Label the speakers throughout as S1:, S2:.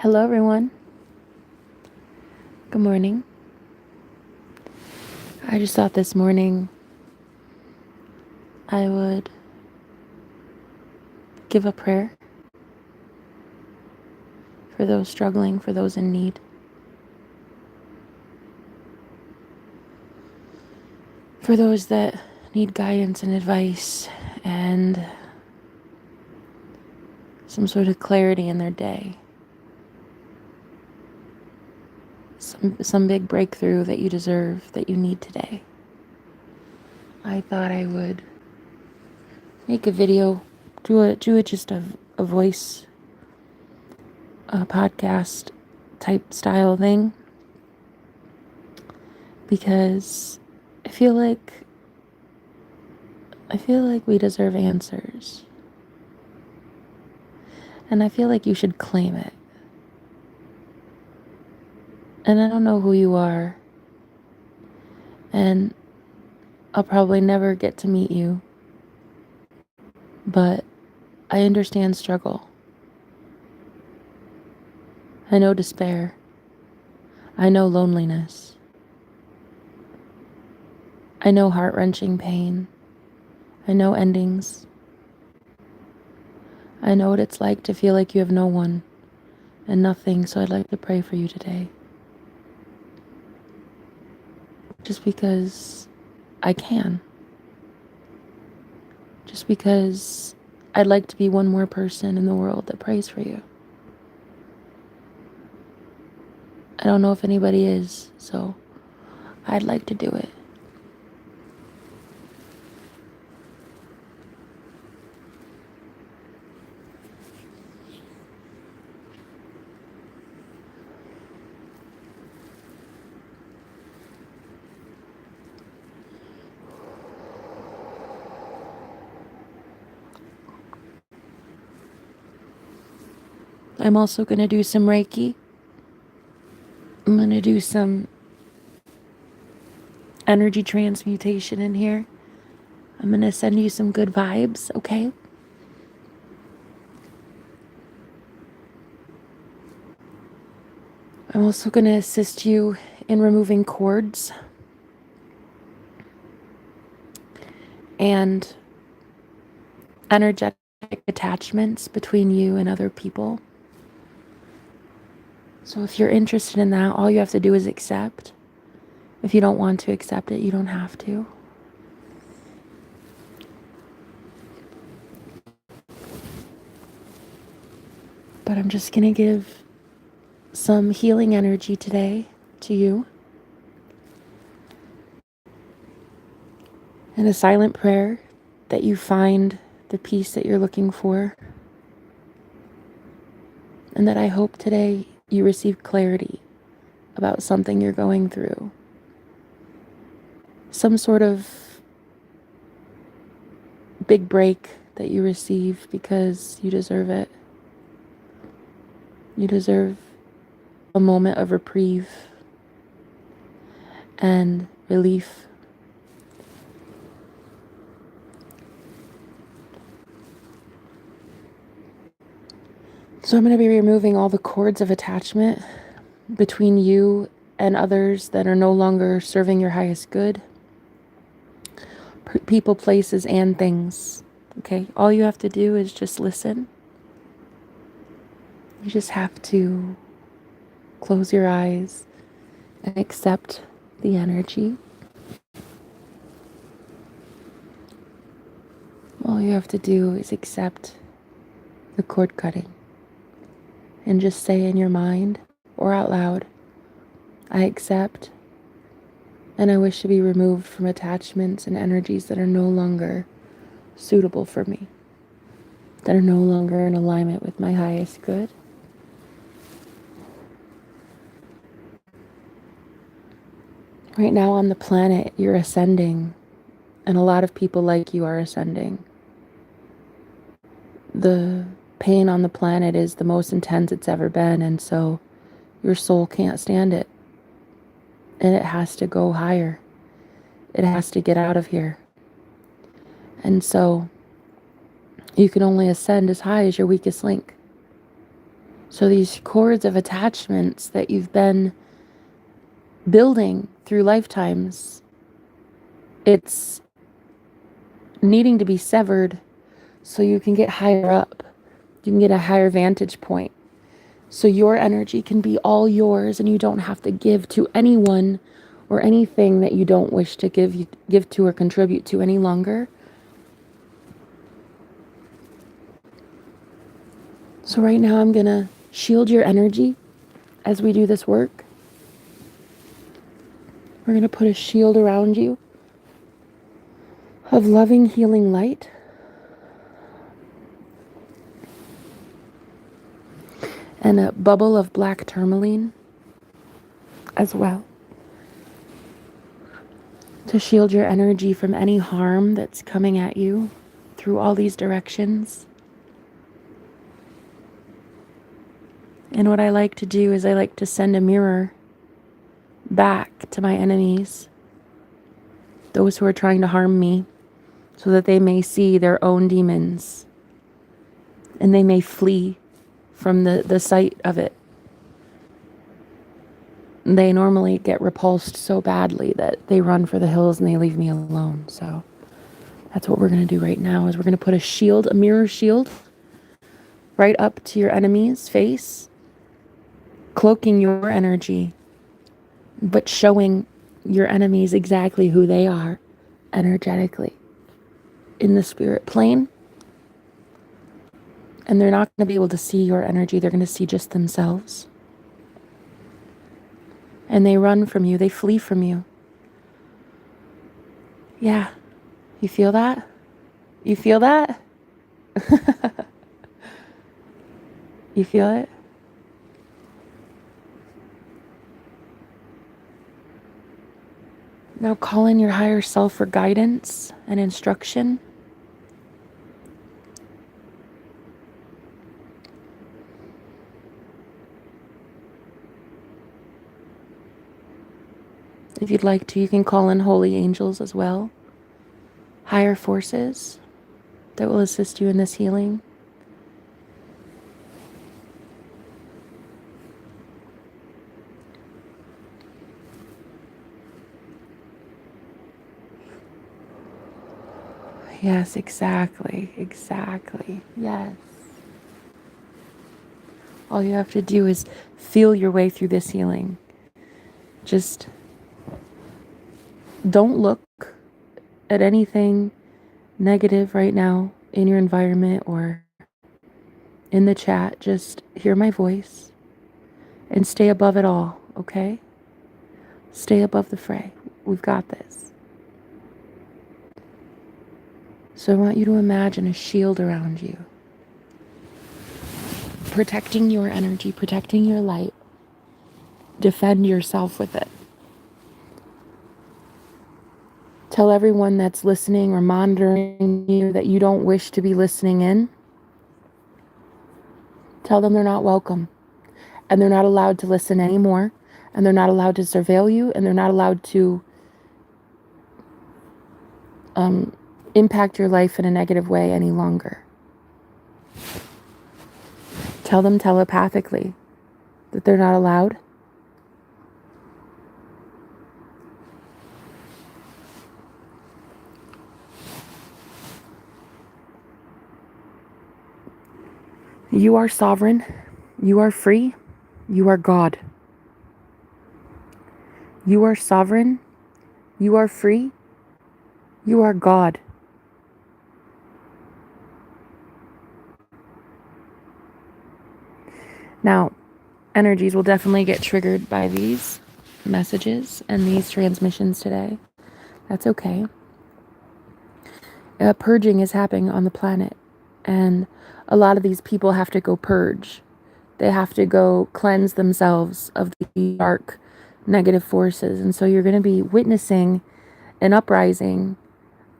S1: Hello, everyone. Good morning. I just thought this morning I would give a prayer for those struggling, for those in need, for those that need guidance and advice and some sort of clarity in their day. Some big breakthrough that you deserve, that you need today. I thought I would make a video, do it just a voice, a podcast type style thing, because I feel like we deserve answers. And I feel like you should claim it. And I don't know who you are. And I'll probably never get to meet you. But I understand struggle. I know despair. I know loneliness. I know heart-wrenching pain. I know endings. I know what it's like to feel like you have no one and nothing, so I'd like to pray for you today. Just because I can. Just because I'd like to be one more person in the world that prays for you. I don't know if anybody is, so I'd like to do it. I'm also going to do some Reiki. I'm going to do some energy transmutation in here. I'm going to send you some good vibes, okay? I'm also going to assist you in removing cords and energetic attachments between you and other people. So if you're interested in that, all you have to do is accept. If you don't want to accept it, you don't have to. But I'm just going to give some healing energy today to you. And a silent prayer that you find the peace that you're looking for. And that I hope today you receive clarity about something you're going through. Some sort of big break that you receive because you deserve it. You deserve a moment of reprieve and relief. So I'm going to be removing all the cords of attachment between you and others that are no longer serving your highest good. People, places, and things. Okay? All you have to do is just listen. You just have to close your eyes and accept the energy. All you have to do is accept the cord cutting and just say in your mind or out loud, I accept and I wish to be removed from attachments and energies that are no longer suitable for me, that are no longer in alignment with my highest good. Right now on the planet, you're ascending, and a lot of people like you are ascending. The pain on the planet is the most intense it's ever been, and so your soul can't stand it. And it has to go higher. It has to get out of here. And so you can only ascend as high as your weakest link. So these cords of attachments that you've been building through lifetimes, it's needing to be severed so you can get higher up. You can get a higher vantage point. So your energy can be all yours and you don't have to give to anyone or anything that you don't wish to give to or contribute to any longer. So right now I'm going to shield your energy as we do this work. We're going to put a shield around you of loving, healing light. And a bubble of black tourmaline as well, to shield your energy from any harm that's coming at you through all these directions. And what I like to do is I like to send a mirror back to my enemies, those who are trying to harm me, so that they may see their own demons and they may flee from the sight of it. They normally get repulsed so badly that they run for the hills and they leave me alone. So that's what we're going to do right now, is we're going to put a shield, a mirror shield, right up to your enemy's face, cloaking your energy, but showing your enemies exactly who they are energetically in the spirit plane. And they're not going to be able to see your energy. They're going to see just themselves. And they run from you. They flee from you. Yeah. You feel that? You feel that? You feel it? Now call in your higher self for guidance and instruction. If you'd like to, you can call in holy angels as well. Higher forces that will assist you in this healing. Yes, exactly. Exactly. Yes. All you have to do is feel your way through this healing. Just don't look at anything negative right now in your environment or in the chat. Just hear my voice and stay above it all, okay? Stay above the fray. We've got this. So I want you to imagine a shield around you, protecting your energy, protecting your light. Defend yourself with it. Tell everyone that's listening or monitoring you that you don't wish to be listening in. Tell them they're not welcome, and they're not allowed to listen anymore, and they're not allowed to surveil you, and they're not allowed to impact your life in a negative way any longer. Tell them telepathically that they're not allowed. You are sovereign. You are free. You are God. You are sovereign. You are free. You are God. Now, energies will definitely get triggered by these messages and these transmissions today. That's okay. Purging is happening on the planet, and a lot of these people have to go purge. They have to go cleanse themselves of the dark, negative forces. And so you're going to be witnessing an uprising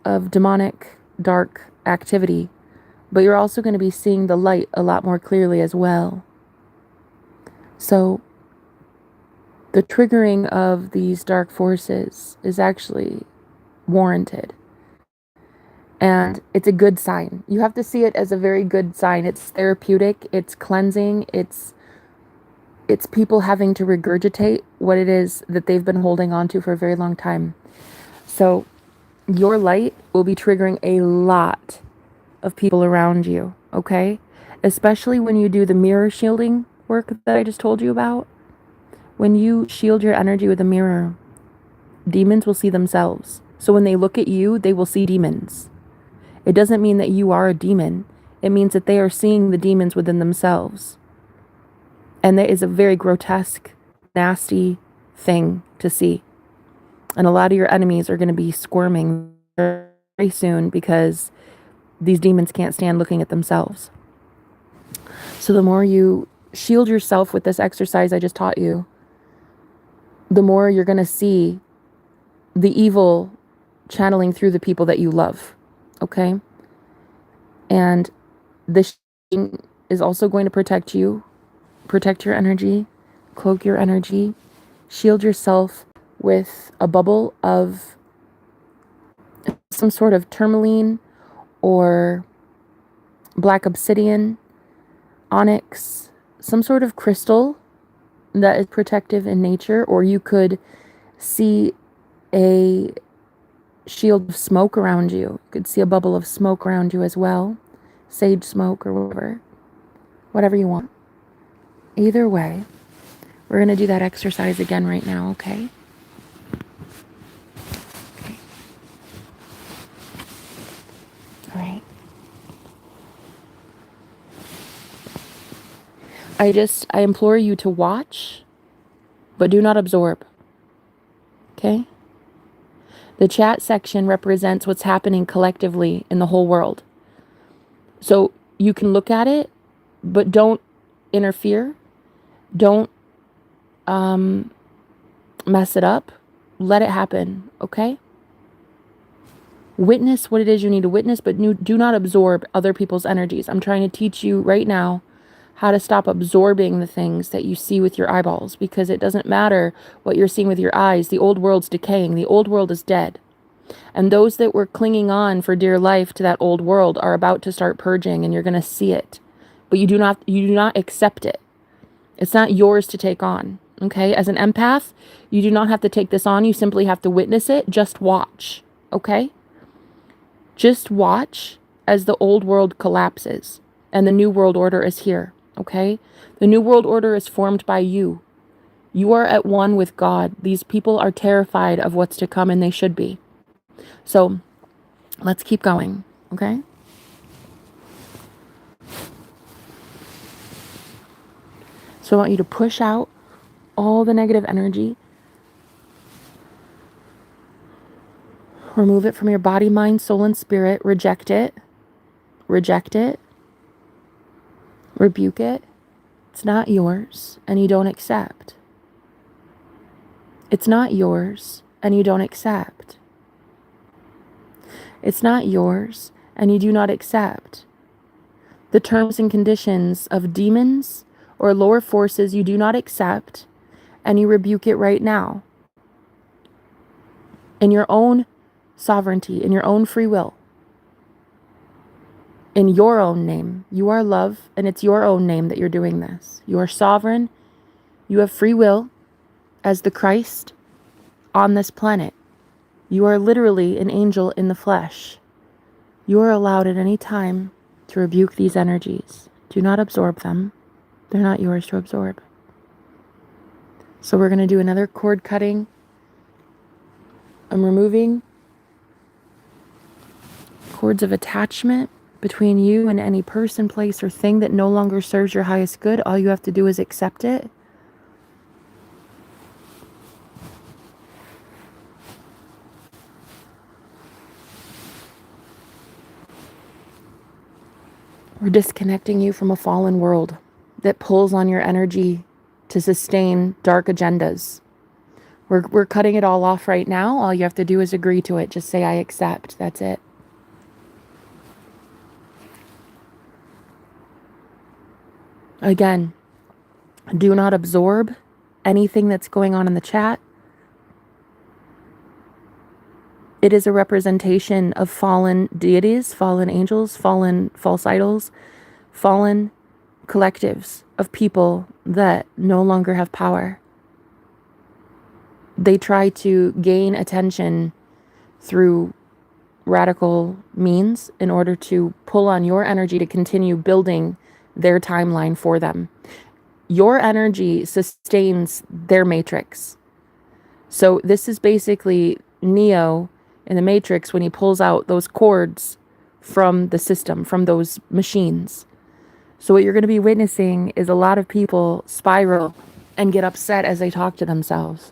S1: of demonic, dark activity, but you're also going to be seeing the light a lot more clearly as well. So the triggering of these dark forces is actually warranted. And it's a good sign. You have to see it as a very good sign. It's therapeutic, it's cleansing, it's It's people having to regurgitate what it is that they've been holding on to for a very long time. So your light will be triggering a lot of people around you, okay? Especially when you do the mirror shielding work that I just told you about. When you shield your energy with a mirror, demons will see themselves. So when they look at you, they will see demons. It doesn't mean that you are a demon. It means that they are seeing the demons within themselves. And that is a very grotesque, nasty thing to see. And a lot of your enemies are going to be squirming very soon because these demons can't stand looking at themselves. So the more you shield yourself with this exercise I just taught you, the more you're going to see the evil channeling through the people that you love. Okay? And this is also going to protect you, protect your energy, cloak your energy, shield yourself with a bubble of some sort of tourmaline or black obsidian, onyx, some sort of crystal that is protective in nature. Or you could see a shield of smoke around you. You could see a bubble of smoke around you as well. Sage smoke or whatever you want. Either way, we're going to do that exercise again right now, okay? Okay. All right. I implore you to watch, but do not absorb. Okay? The chat section represents what's happening collectively in the whole world. So you can look at it, but don't interfere. Don't mess it up. Let it happen, okay? Witness what it is you need to witness, but do not absorb other people's energies. I'm trying to teach you right now how to stop absorbing the things that you see with your eyeballs, because it doesn't matter what you're seeing with your eyes. The old world's decaying. The old world is dead. And those that were clinging on for dear life to that old world are about to start purging, and you're going to see it. But you do not accept it. It's not yours to take on. Okay? As an empath, you do not have to take this on. You simply have to witness it. Just watch. Okay? Just watch as the old world collapses and the new world order is here. Okay? The new world order is formed by you. You are at one with God. These people are terrified of what's to come, and they should be. So let's keep going. Okay? So I want you to push out all the negative energy. Remove it from your body, mind, soul, and spirit. Reject it. Reject it. Rebuke it. It's not yours, and you don't accept. It's not yours, and you don't accept. It's not yours, and you do not accept. The terms and conditions of demons or lower forces you do not accept, and you rebuke it right now. In your own sovereignty, in your own free will. In your own name. You are love, and it's your own name that you're doing this. You are sovereign. You have free will as the Christ on this planet. You are literally an angel in the flesh. You are allowed at any time to rebuke these energies. Do not absorb them. They're not yours to absorb. So we're going to do another cord cutting. I'm removing cords of attachment between you and any person, place, or thing that no longer serves your highest good. All you have to do is accept it. We're disconnecting you from a fallen world that pulls on your energy to sustain dark agendas. We're cutting it all off right now. All you have to do is agree to it. Just say, I accept. That's it. Again, do not absorb anything that's going on in the chat. It is a representation of fallen deities, fallen angels, fallen false idols, fallen collectives of people that no longer have power. They try to gain attention through radical means in order to pull on your energy to continue building their timeline for them. Your energy sustains their matrix. So this is basically Neo in the Matrix when he pulls out those cords from the system, from those machines. So what you're going to be witnessing is a lot of people spiral and get upset as they talk to themselves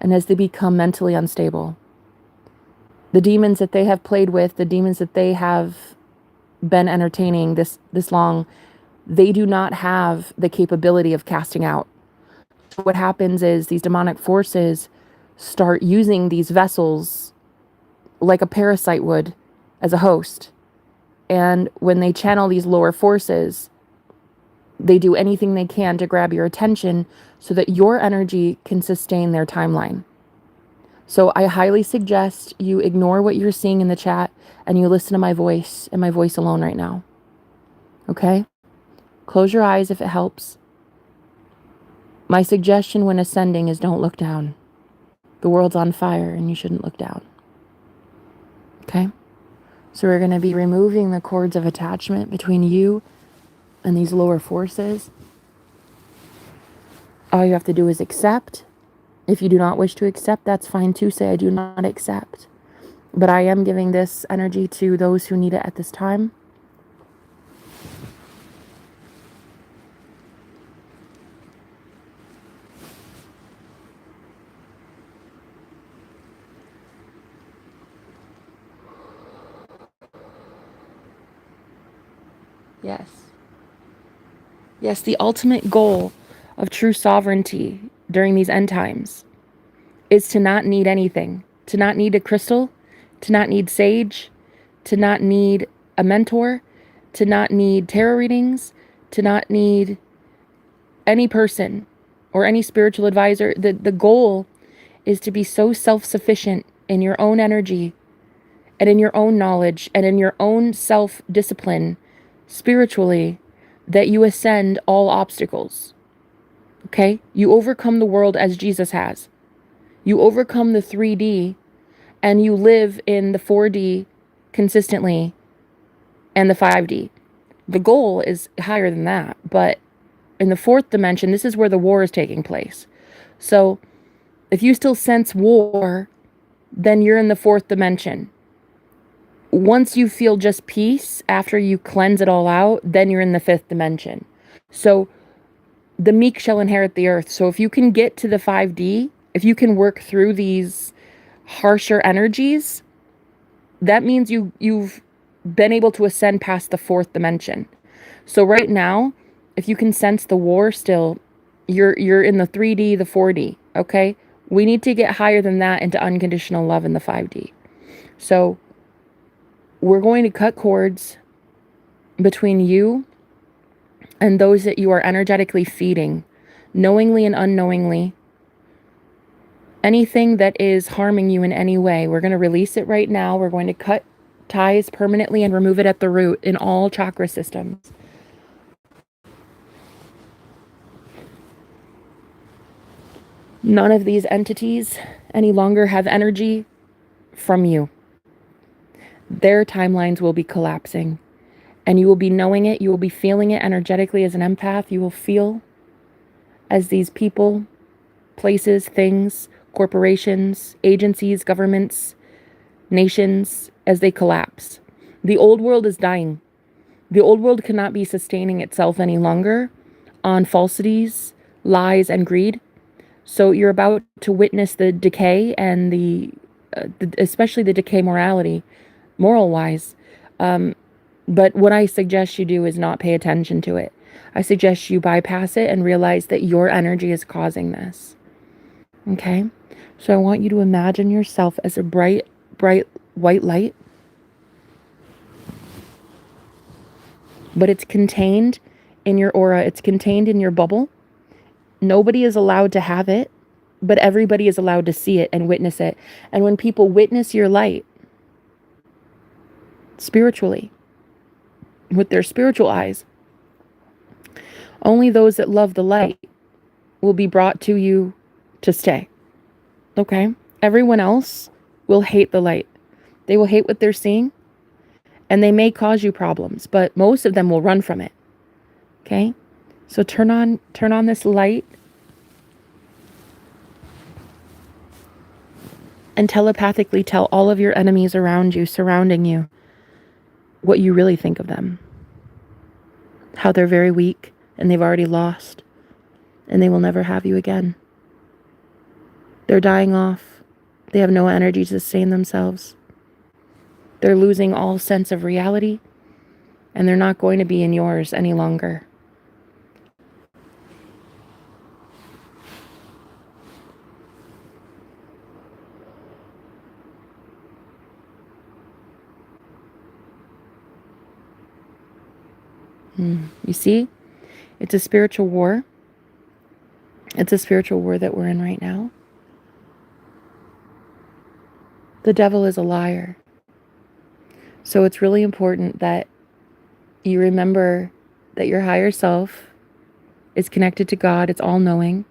S1: and as they become mentally unstable. The demons that they have played with, the demons that they have been entertaining this long, they do not have the capability of casting out. So what happens is these demonic forces start using these vessels like a parasite would as a host. And when they channel these lower forces, they do anything they can to grab your attention so that your energy can sustain their timeline. So I highly suggest you ignore what you're seeing in the chat and you listen to my voice and my voice alone right now. Okay? Close your eyes if it helps. My suggestion when ascending is don't look down. The world's on fire and you shouldn't look down. Okay? So we're going to be removing the cords of attachment between you and these lower forces. All you have to do is accept. If you do not wish to accept, that's fine too. Say, I do not accept. But I am giving this energy to those who need it at this time. Yes. Yes, the ultimate goal of true sovereignty during these end times is to not need anything, to not need a crystal, to not need sage, to not need a mentor, to not need tarot readings, to not need any person or any spiritual advisor. The goal is to be so self-sufficient in your own energy and in your own knowledge and in your own self-discipline spiritually that you ascend all obstacles. Okay? You overcome the world as Jesus has. You overcome the 3D and you live in the 4D consistently and the 5D. The goal is higher than that, but in the fourth dimension, this is where the war is taking place. So if you still sense war, then you're in the fourth dimension. Once you feel just peace after you cleanse it all out, then you're in the fifth dimension. So the meek shall inherit the earth. So if you can get to the 5D, if you can work through these harsher energies, that means you've been able to ascend past the fourth dimension. So right now, if you can sense the war still, you're in the 3D, the 4D, okay? We need to get higher than that into unconditional love in the 5D. So we're going to cut cords between you and those that you are energetically feeding, knowingly and unknowingly. Anything that is harming you in any way, we're going to release it right now. We're going to cut ties permanently and remove it at the root in all chakra systems. None of these entities any longer have energy from you. Their timelines will be collapsing. And you will be knowing it. You will be feeling it energetically as an empath. You will feel as these people, places, things, corporations, agencies, governments, nations, as they collapse. The old world is dying. The old world cannot be sustaining itself any longer on falsities, lies, and greed. So you're about to witness the decay and especially the decay moral-wise. But what I suggest you do is not pay attention to it. I suggest you bypass it and realize that your energy is causing this. Okay? So I want you to imagine yourself as a bright, bright white light. But it's contained in your aura. It's contained in your bubble. Nobody is allowed to have it, but everybody is allowed to see it and witness it. And when people witness your light, spiritually, with their spiritual eyes, Only those that love the light will be brought to you to stay. Okay? Everyone else will hate the light. They will hate what they're seeing, and they may cause you problems, but most of them will run from it. Okay? So turn on this light and telepathically tell all of your enemies around you, surrounding you, what you really think of them. How they're very weak and they've already lost and they will never have you again. They're dying off. They have no energy to sustain themselves. They're losing all sense of reality and they're not going to be in yours any longer. You see? It's a spiritual war. It's a spiritual war that we're in right now. The devil is a liar. So it's really important that you remember that your higher self is connected to God. It's all-knowing.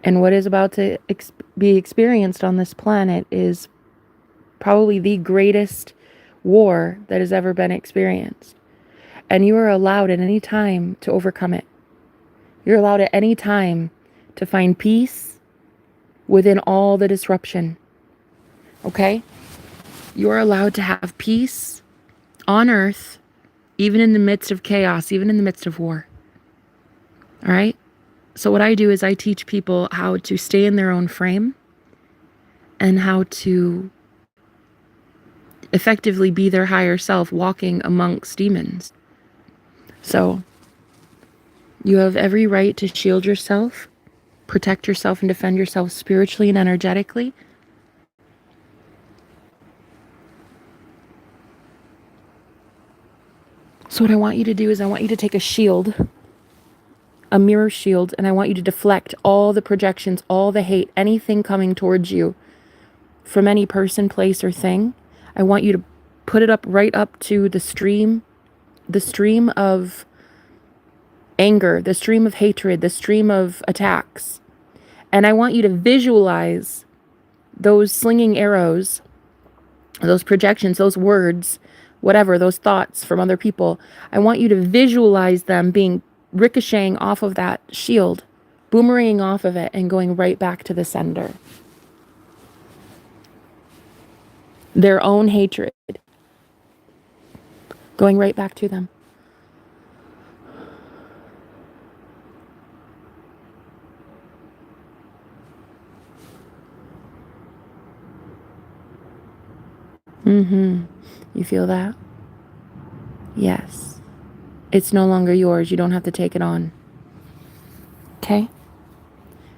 S1: And what is about to be experienced on this planet is probably the greatest war that has ever been experienced. And you are allowed at any time to overcome it. You're allowed at any time to find peace within all the disruption. Okay? You're allowed to have peace on earth, even in the midst of chaos, even in the midst of war. All right? So what I do is I teach people how to stay in their own frame and how to effectively be their higher self walking amongst demons. So you have every right to shield yourself, protect yourself, and defend yourself spiritually and energetically. So what I want you to do is I want you to take a shield, a mirror shield, and I want you to deflect all the projections, all the hate, anything coming towards you from any person, place, or thing. I want you to put it up right up to the stream of anger, the stream of hatred, the stream of attacks. And I want you to visualize those slinging arrows, those projections, those words, whatever, those thoughts from other people. I want you to visualize them being ricocheting off of that shield, boomeranging off of it and going right back to the sender. Their own hatred going right back to them. You feel that? Yes. It's no longer yours. You don't have to take it on. Okay?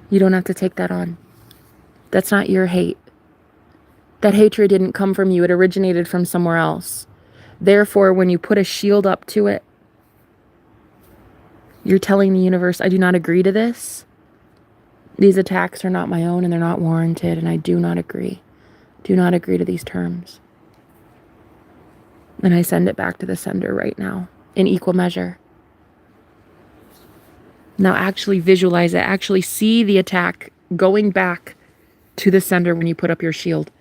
S1: You don't have to take that on. That's not your hate. That hatred didn't come from you. It originated from somewhere else. Therefore, when you put a shield up to it, you're telling the universe, I do not agree to this. These attacks are not my own and they're not warranted, and I do not agree. Do not agree to these terms. And I send it back to the sender right now in equal measure. Now actually visualize it. Actually see the attack going back to the sender when you put up your shield.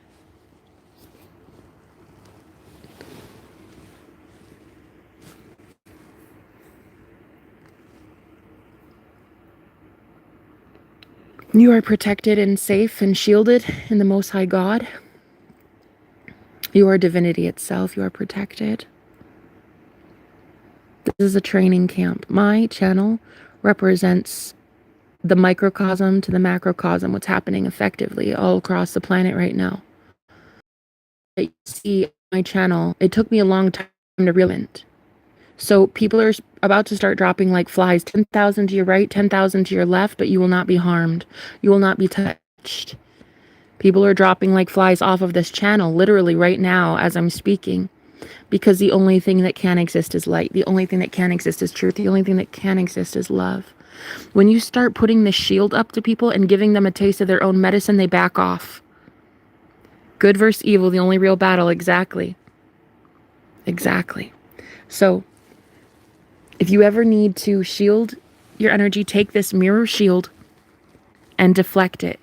S1: You are protected and safe and shielded in the Most High God. You are divinity itself. You are protected. This is a training camp. My channel represents the microcosm to the macrocosm, what's happening effectively all across the planet right now. You see my channel, it took me a long time to realize it. So people are about to start dropping like flies, 10,000 to your right, 10,000 to your left, but you will not be harmed. You will not be touched. People are dropping like flies off of this channel, literally right now as I'm speaking, because the only thing that can exist is light. The only thing that can exist is truth. The only thing that can exist is love. When you start putting the shield up to people and giving them a taste of their own medicine, they back off. Good versus evil, the only real battle. Exactly. Exactly. So If you ever need to shield your energy, take this mirror shield and deflect it.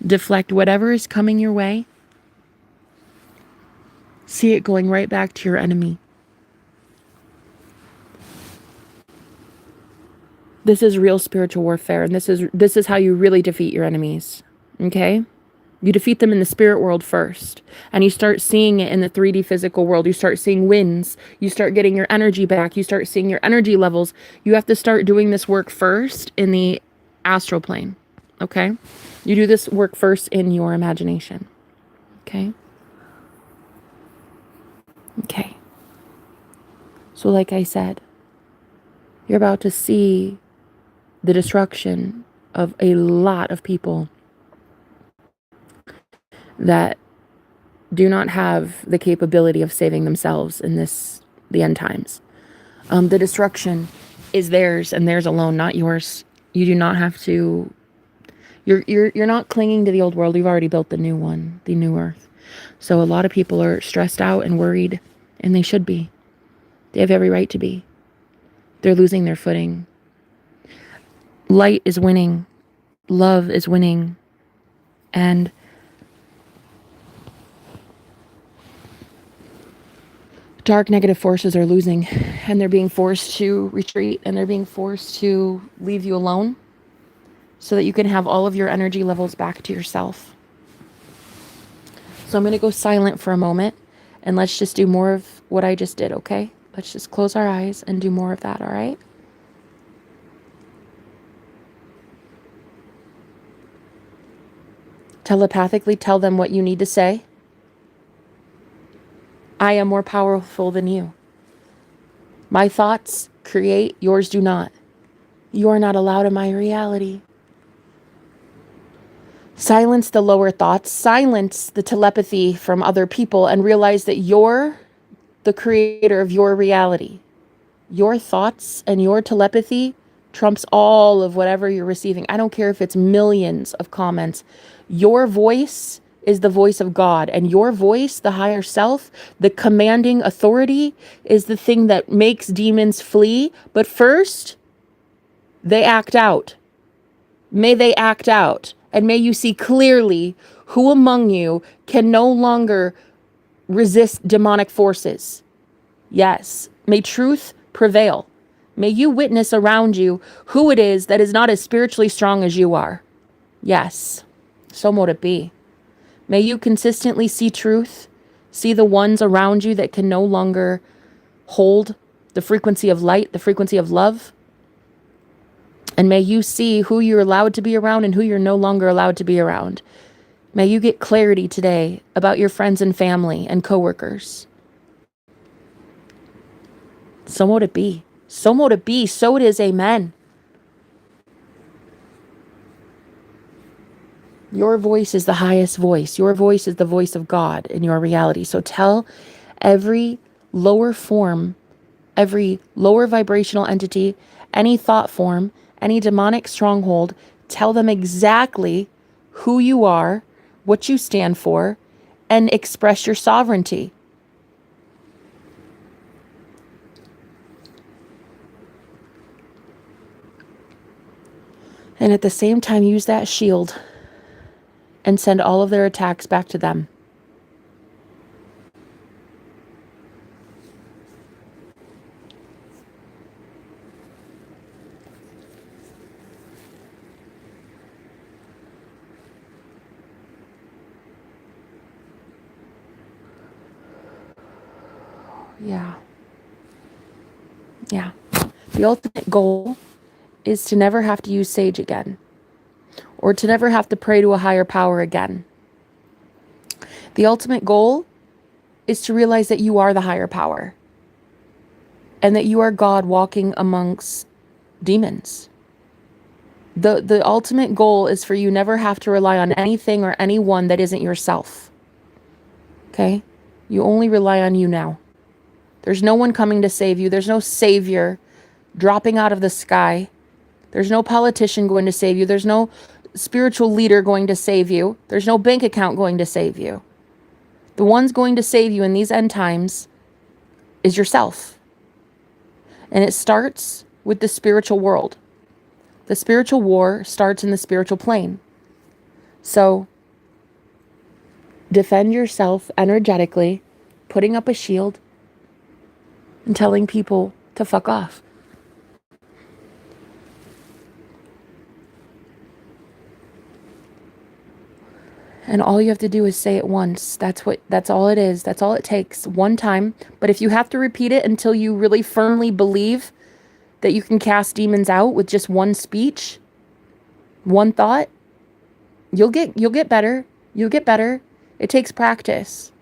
S1: Deflect whatever is coming your way. See it going right back to your enemy. This is real spiritual warfare, and this is how you really defeat your enemies. Okay? You defeat them in the spirit world first, and you start seeing it in the 3D physical world. You start seeing wins. You start getting your energy back. You start seeing your energy levels. You have to start doing this work first in the astral plane. Okay? You do this work first in your imagination. Okay? Okay. So like I said, you're about to see the destruction of a lot of people that do not have the capability of saving themselves in the end times. The destruction is theirs and theirs alone, not yours. You do not have to. You're not clinging to the old world. You've already built the new one, the new earth. So a lot of people are stressed out and worried, and they should be. They have every right to be. They're losing their footing. Light is winning. Love is winning. And dark negative forces are losing, and they're being forced to retreat, and they're being forced to leave you alone so that you can have all of your energy levels back to yourself. So I'm going to go silent for a moment, and let's just do more of what I just did, okay? Let's just close our eyes and do more of that, all right? Telepathically tell them what you need to say. I am more powerful than you. My thoughts create, yours do not. You are not allowed in my reality. Silence the lower thoughts, silence the telepathy from other people, and realize that you're the creator of your reality. Your thoughts and your telepathy trumps all of whatever you're receiving. I don't care if it's millions of comments. Your voice is the voice of God, and your voice, the higher self, the commanding authority, is the thing that makes demons flee. But first, they act out. May they act out, and may you see clearly who among you can no longer resist demonic forces. Yes, may truth prevail. May you witness around you who it is that is not as spiritually strong as you are. Yes, so mote it be. May you consistently see truth, see the ones around you that can no longer hold the frequency of light, the frequency of love. And may you see who you're allowed to be around and who you're no longer allowed to be around. May you get clarity today about your friends and family and coworkers. So mote it be. So mote it be. So it is. Amen. Your voice is the highest voice. Your voice is the voice of God in your reality. So tell every lower form, every lower vibrational entity, any thought form, any demonic stronghold, tell them exactly who you are, what you stand for, and express your sovereignty. And at the same time, use that shield and send all of their attacks back to them. Yeah. The ultimate goal is to never have to use sage again, or to never have to pray to a higher power again. The ultimate goal is to realize that you are the higher power, and that you are God walking amongst demons. The ultimate goal is for you never have to rely on anything or anyone that isn't yourself. Okay? You only rely on you now. There's no one coming to save you. There's no savior dropping out of the sky. There's no politician going to save you. There's no spiritual leader going to save you. There's no bank account going to save you. The one's going to save you in these end times is yourself. And it starts with the spiritual world. The spiritual war starts in the spiritual plane. So defend yourself energetically, putting up a shield and telling people to fuck off. And all you have to do is say it once. That's all it is. That's all it takes. One time. But if you have to repeat it until you really firmly believe that you can cast demons out with just one speech, one thought, you'll get better. You'll get better. It takes practice.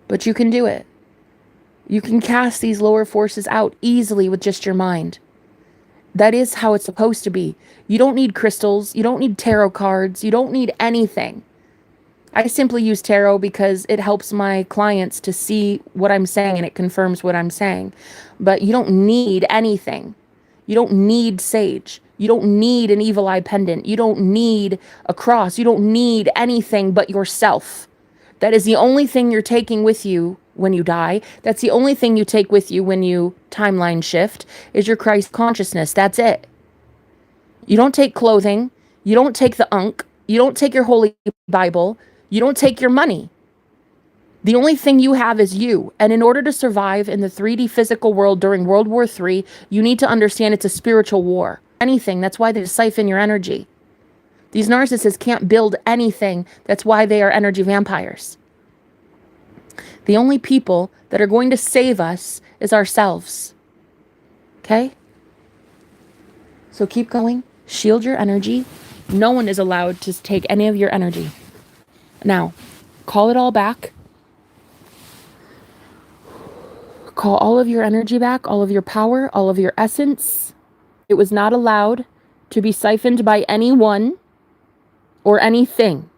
S1: But you can do it. You can cast these lower forces out easily with just your mind. That is how it's supposed to be. You don't need crystals. You don't need tarot cards. You don't need anything. I simply use tarot because it helps my clients to see what I'm saying and it confirms what I'm saying. But you don't need anything. You don't need sage. You don't need an evil eye pendant. You don't need a cross. You don't need anything but yourself. That is the only thing you're taking with you when you die. That's the only thing you take with you when you timeline shift is your Christ consciousness. That's it. You don't take clothing. You don't take the Ankh. You don't take your holy Bible. You don't take your money. The only thing you have is you. And in order to survive in the 3D physical world during World War III, you need to understand it's a spiritual war. Anything. That's why they siphon your energy. These narcissists can't build anything. That's why they are energy vampires. The only people that are going to save us is ourselves. Okay? So keep going. Shield your energy. No one is allowed to take any of your energy. Now, call it all back. Call all of your energy back, all of your power, all of your essence. It was not allowed to be siphoned by anyone or anything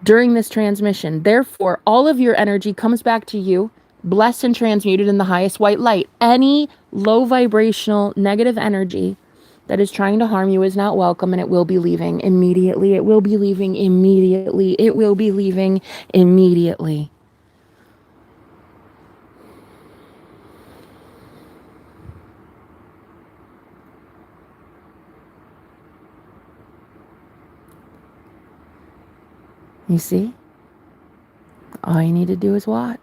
S1: during this transmission. Therefore, all of your energy comes back to you, blessed and transmuted in the highest white light. Any low vibrational negative energy that is trying to harm you is not welcome, and it will be leaving immediately. It will be leaving immediately. It will be leaving immediately. You see? All you need to do is watch.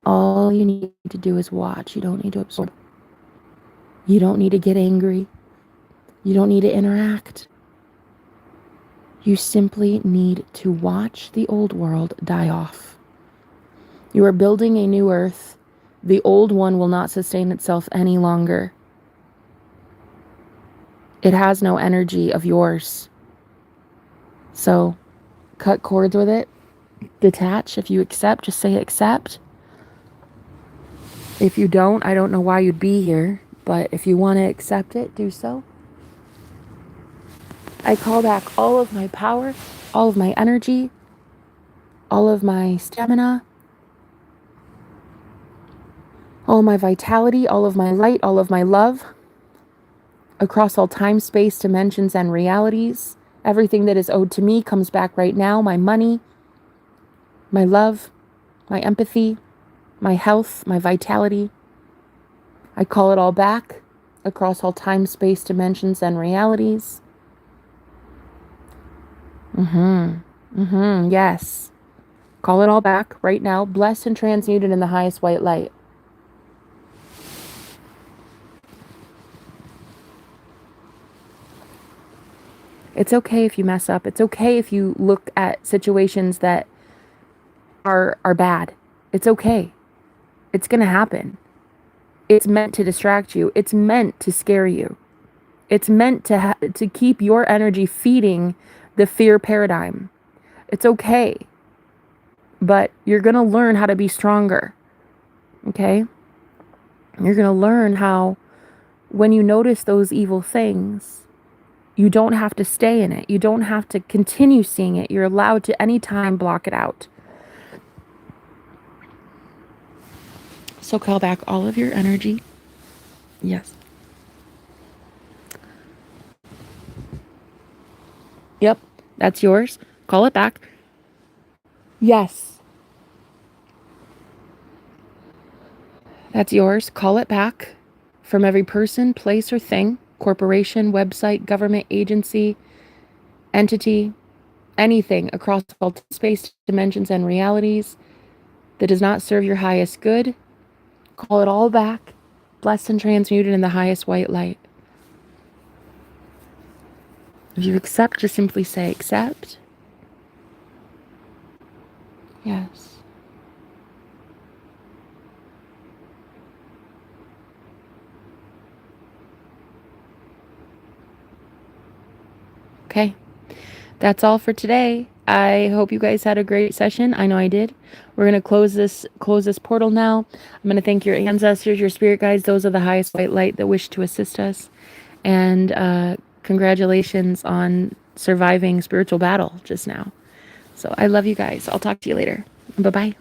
S1: All you need to do is watch. You don't need to absorb. You don't need to get angry. You don't need to interact. You simply need to watch the old world die off. You are building a new earth. The old one will not sustain itself any longer. It has no energy of yours. So, cut cords with it. Detach. If you accept, just say accept. If you don't, I don't know why you'd be here. But if you want to accept it, do so. I call back all of my power, all of my energy, all of my stamina, all of my vitality, all of my light, all of my love, across all time, space, dimensions, and realities. Everything that is owed to me comes back right now. My money, my love, my empathy, my health, my vitality. I call it all back across all time, space, dimensions, and realities. Yes. Call it all back right now, blessed and transmuted in the highest white light. It's okay if you mess up. It's okay if you look at situations that are bad. It's okay. It's going to happen. It's meant to distract you. It's meant to scare you. It's meant to keep your energy feeding the fear paradigm. It's okay. But you're going to learn how to be stronger. Okay? You're going to learn how, when you notice those evil things, you don't have to stay in it. You don't have to continue seeing it. You're allowed to anytime block it out. So call back all of your energy. Yes. Yep, that's yours. Call it back. Yes. That's yours. Call it back from every person, place, or thing, corporation, website, government, agency, entity, anything across all space, dimensions, and realities that does not serve your highest good. Call it all back, blessed and transmuted in the highest white light. If you accept, just simply say accept. Yes. Okay. That's all for today. I hope you guys had a great session. I know I did. We're going to close this portal now. I'm going to thank your ancestors, your spirit guides. Those are the highest white light that wish to assist us. And congratulations on surviving spiritual battle just now. So I love you guys. I'll talk to you later. Bye-bye.